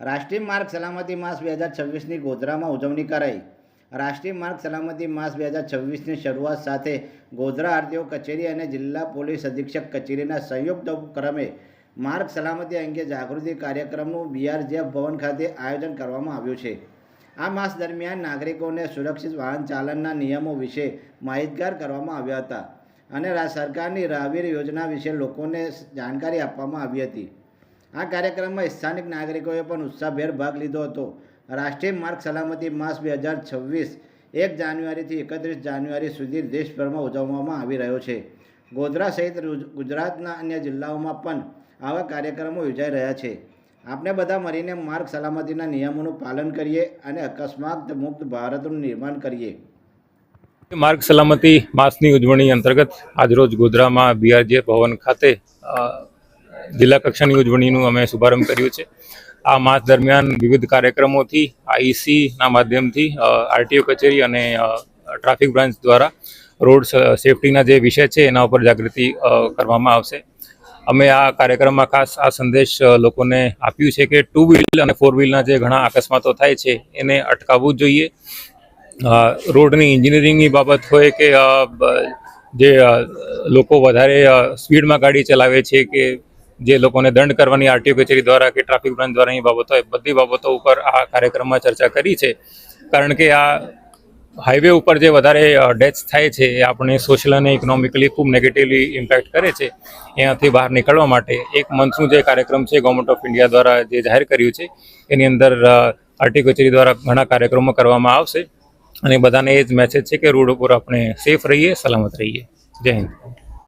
રાષ્ટ્રીય માર્ગ સલામતી માસ 2026ની ગોધરામાં ઉજવણી કરાઈ। રાષ્ટ્રીય માર્ગ સલામતી માસ 2026ની શરૂઆત સાથે ગોધરા આરટીઓ કચેરી અને જિલ્લા પોલીસ અધિક્ષક કચેરીના સંયુક્ત ઉપક્રમે માર્ગ સલામતી અંગે જાગૃતિ કાર્યક્રમનું બીઆરજેએફ ભવન ખાતે આયોજન કરવામાં આવ્યું છે। આ માસ દરમિયાન નાગરિકોને સુરક્ષિત વાહન ચાલનના નિયમો વિશે માહિતગાર કરવામાં આવ્યા હતા અને સરકારની રાહવીર યોજના વિશે લોકોને જાણકારી આપવામાં આવી હતી। આ કાર્યક્રમમાં સ્થાનિક નાગરિકોએ પણ ઉત્સાહભેર ભાગ લીધો હતો। રાષ્ટ્રીય માર્ગ સલામતી માસ 2026 1 જાન્યુઆરીથી 31 જાન્યુઆરી સુધી દેશભરમાં ઉજવવામાં આવી રહ્યો છે। ગોધરા સહિત ગુજરાતના અન્ય જિલ્લાઓમાં પણ આવા કાર્યક્રમો યોજાઈ રહ્યા છે। આપણે બધા મળીને માર્ગ સલામતીના નિયમોનું પાલન કરીએ અને અકસ્માત મુક્ત ભારતનું નિર્માણ કરીએ। માર્ગ સલામતી માસની ઉજવણી અંતર્ગત આજરોજ ગોધરામાં બીઆરજેએફ ભવન ખાતે જિલ્લા કક્ષાની ઉજવણીનું અમે શુભારંભ કર્યું છે। આ માસ દરમિયાન વિવિધ કાર્યક્રમોથી આઈસીના માધ્યમથી આરટીઓ કચેરી અને ટ્રાફિક બ્રાન્ચ દ્વારા રોડ સેફટીના જે વિષય છે એના ઉપર જાગૃતિ કરવામાં આવશે। અમે આ કાર્યક્રમમાં ખાસ આ સંદેશ લોકોને આપ્યું છે કે 2 વ્હીલ અને 4 વ્હીલના જે ઘણા અકસ્માતો થાય છે એને અટકાવવું જોઈએ। રોડની એન્જિનિયરિંગની બાબત હોય કે જે લોકો વધારે સ્પીડમાં ગાડી ચલાવે છે કે જે લોકોને દંડ કરવાની આરટીઓ કચેરી દ્વારા કે ટ્રાફિક બ્રાન્ચ દ્વારાની બાબતો હોય, બધી બાબતો ઉપર આ કાર્યક્રમમાં ચર્ચા કરી છે। કારણ કે આ હાઈવે ઉપર જે વધારે ડેથ્સ થાય છે એ આપણે સોશિયલ અને ઇકોનોમિકલી ખૂબ નેગેટિવલી ઇમ્પેક્ટ કરે છે। એનાથી બહાર નીકળવા માટે એક મંથનું જે કાર્યક્રમ છે ગવર્મેન્ટ ઓફ ઇન્ડિયા દ્વારા જે જાહેર કર્યું છે એની અંદર આરટીઓ કચેરી દ્વારા ઘણા કાર્યક્રમો કરવામાં આવશે અને બધાને એ જ મેસેજ છે કે રોડ ઉપર આપણે સેફ રહીએ, સલામત રહીએ। જય હિન્દ।